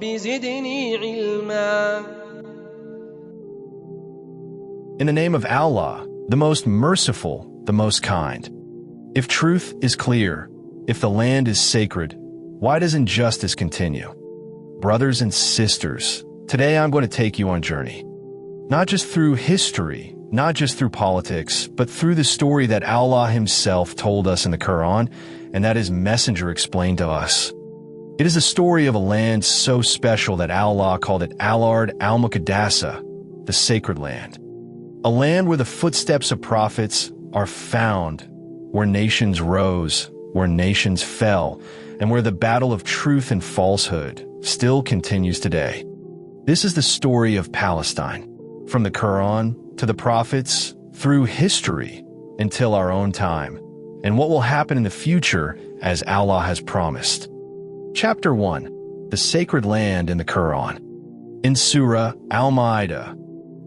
رب زدني علما. In the name of Allah, the most merciful, the most kind. If truth is clear, if the land is sacred, why does injustice continue? Brothers and sisters, today I'm going to take you on a journey. Not just through history, not just through politics, but through the story that Allah Himself told us in the Qur'an and that His messenger explained to us. It is a story of a land so special that Allah called it al-ard, al-muqaddasah, the sacred land. A land where the footsteps of prophets are found, where nations rose, where nations fell, and where the battle of truth and falsehood still continues today. This is the story of Palestine, from the Qur'an to the prophets, through history until our own time, and what will happen in the future as Allah has promised. Chapter 1. The Sacred Land in the Qur'an. In Surah Al-Ma'idah.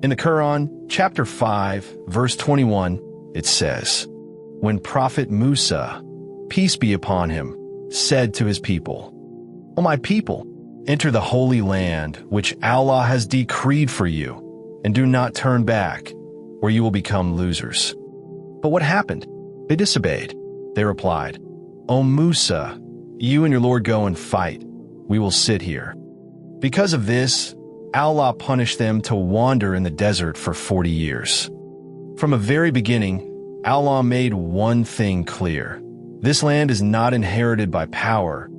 In the Qur'an, chapter 5, verse 21, it says, When Prophet Musa, peace be upon him, said to his people, O my people, enter the holy land which Allah has decreed for you, and do not turn back, or you will become losers. But what happened? They disobeyed. They replied, O Musa, you and your Lord go and fight. We will sit here. Because of this, Allah punished them to wander in the desert for 40 years. From a very beginning, Allah made one thing clear. This land is not inherited by power,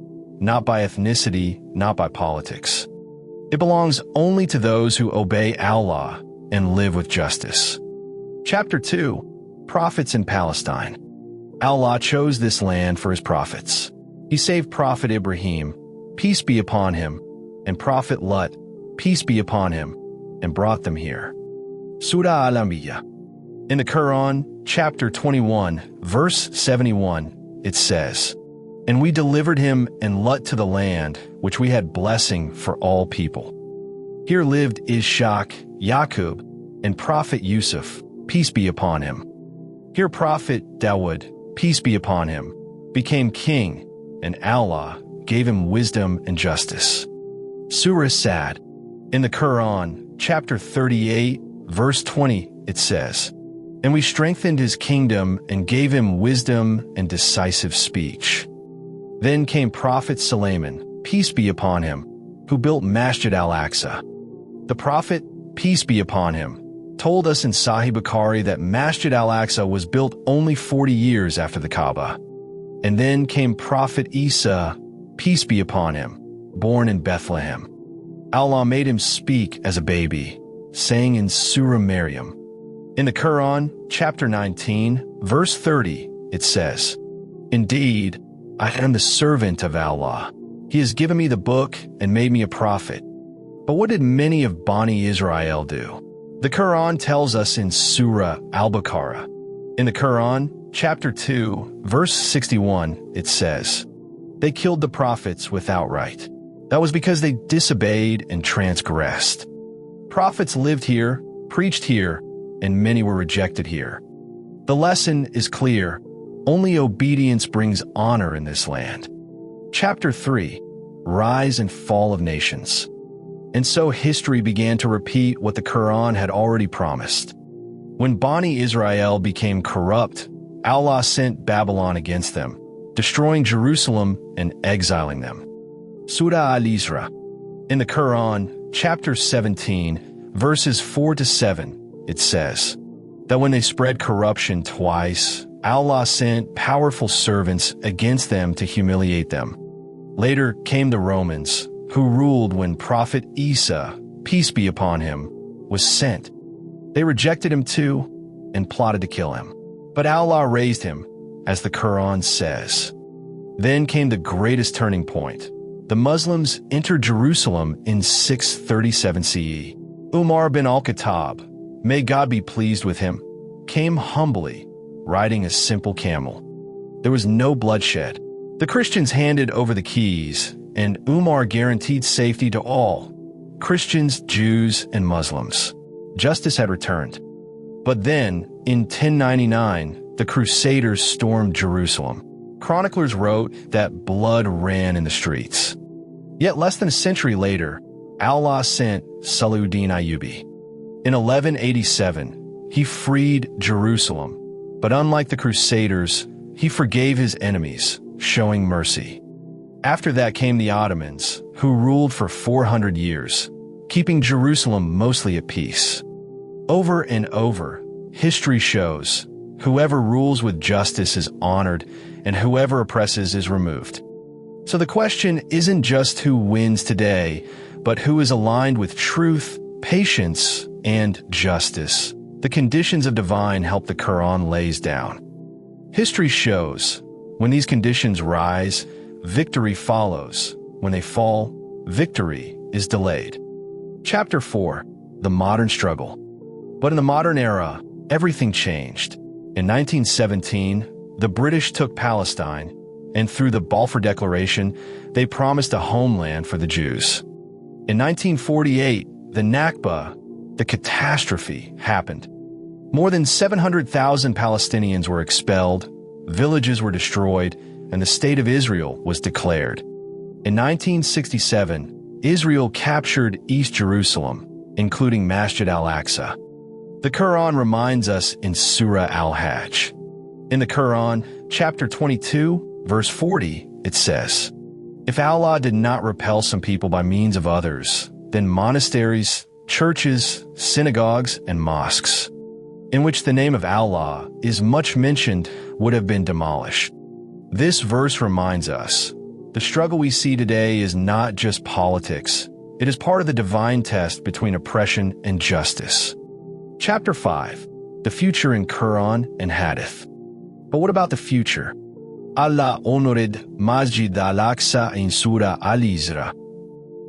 not by ethnicity, not by politics. It belongs only to those who obey Allah and live with justice. Chapter 2. Prophets in Palestine. Allah chose this land for His prophets. He saved Prophet Ibrahim, peace be upon him, and Prophet Lut, peace be upon him, and brought them here. Surah Al-Anbiya. In the Qur'an, chapter 21, verse 71, it says, And we delivered him and Lut to the land, which we had blessing for all people. Here lived Ishaq, Yaqub, and Prophet Yusuf, peace be upon him. Here Prophet Dawud, peace be upon him, became king, and Allah gave him wisdom and justice. Surah Sad. In the Qur'an, chapter 38, verse 20, it says, And we strengthened his kingdom and gave him wisdom and decisive speech. Then came Prophet Sulaiman, peace be upon him, who built Masjid al-Aqsa. The Prophet, peace be upon him, told us in Sahih Bukhari that Masjid al-Aqsa was built only 40 years after the Kaaba. And then came Prophet Isa, peace be upon him, born in Bethlehem. Allah made him speak as a baby, saying in Surah Maryam. In the Qur'an, chapter 19, verse 30, it says, Indeed, I am the servant of Allah. He has given me the book and made me a prophet. But what did many of Bani Isra'il do? The Qur'an tells us in Surah Al-Baqarah. In the Qur'an, chapter 2, verse 61, it says, They killed the prophets without right. That was because they disobeyed and transgressed. Prophets lived here, preached here, and many were rejected here. The lesson is clear. Only obedience brings honor in this land. Chapter 3. Rise and Fall of Nations. And so history began to repeat what the Qur'an had already promised. When Bani Isra'il became corrupt, Allah sent Babylon against them, destroying Jerusalem and exiling them. Surah Al-Isra. In the Qur'an, chapter 17, verses 4 to 7, it says that when they spread corruption twice, Allah sent powerful servants against them to humiliate them. Later came the Romans, who ruled when Prophet Isa, peace be upon him, was sent. They rejected him too and plotted to kill him. But Allah raised him, as the Qur'an says. Then came the greatest turning point. The Muslims entered Jerusalem in 637 CE. Umar bin al-Khattab, may God be pleased with him, came humbly, riding a simple camel. There was no bloodshed. The Christians handed over the keys, and Umar guaranteed safety to all, Christians, Jews, and Muslims. Justice had returned. But then, in 1099, the Crusaders stormed Jerusalem. Chroniclers wrote that blood ran in the streets. Yet less than a century later, Allah sent Salahuddin Ayyubi. In 1187, he freed Jerusalem, but unlike the Crusaders, he forgave his enemies, showing mercy. After that came the Ottomans, who ruled for 400 years, keeping Jerusalem mostly at peace. Over and over, history shows whoever rules with justice is honored and whoever oppresses is removed. So the question isn't just who wins today, but who is aligned with truth, patience, and justice. The conditions of divine help the Qur'an lays down. History shows when these conditions rise, victory follows. When they fall, victory is delayed. Chapter 4. The Modern Struggle. But in the modern era, everything changed. In 1917, the British took Palestine, and through the Balfour Declaration, they promised a homeland for the Jews. In 1948, the Nakba, the catastrophe, happened. More than 700,000 Palestinians were expelled, villages were destroyed, and the State of Israel was declared. In 1967, Israel captured East Jerusalem, including Masjid al-Aqsa. The Qur'an reminds us in Surah Al-Hajj. In the Qur'an, chapter 22, verse 40, it says, "If Allah did not repel some people by means of others, then monasteries, churches, synagogues, and mosques, in which the name of Allah is much mentioned, would have been demolished." This verse reminds us, the struggle we see today is not just politics. It is part of the divine test between oppression and justice. Chapter 5. The Future in Qur'an and Hadith. But what about the future? Allah honored Masjid al-Aqsa in Surah al-Isra.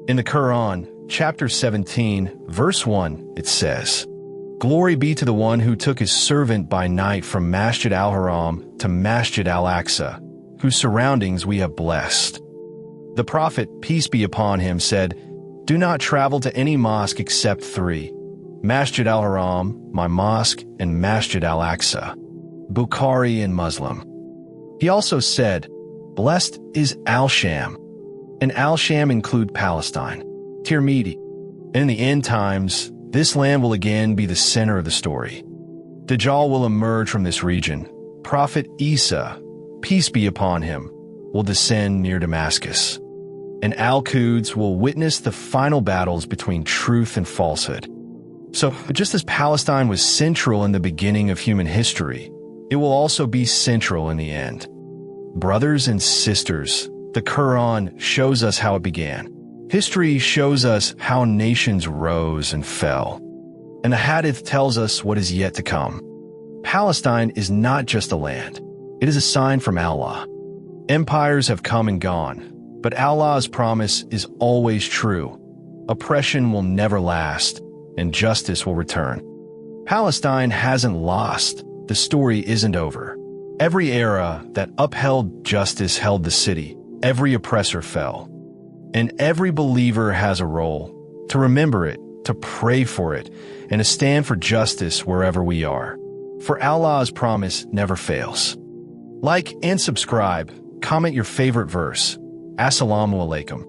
In the Qur'an, chapter 17, verse 1, it says, "Glory be to the one who took his servant by night from Masjid al-Haram to Masjid al-Aqsa, whose surroundings we have blessed." The Prophet, peace be upon him, said, "Do not travel to any mosque except three: Masjid al-Haram, my mosque, and Masjid al-Aqsa." Bukhari and Muslim. He also said, "Blessed is Al-Sham," and Al-Sham include Palestine, Tirmidhi. In the end times, this land will again be the center of the story. Dajjal will emerge from this region. Prophet Isa, peace be upon him, will descend near Damascus. And Al-Quds will witness the final battles between truth and falsehood. So, just as Palestine was central in the beginning of human history, it will also be central in the end. Brothers and sisters, the Qur'an shows us how it began. History shows us how nations rose and fell. And the Hadith tells us what is yet to come. Palestine is not just a land. It is a sign from Allah. Empires have come and gone, but Allah's promise is always true. Oppression will never last, and justice will return. Palestine hasn't lost. The story isn't over. Every era that upheld justice held the city. Every oppressor fell. And every believer has a role to remember it, to pray for it, and to stand for justice wherever we are. For Allah's promise never fails. Like and subscribe. Comment your favorite verse. Assalamu alaikum.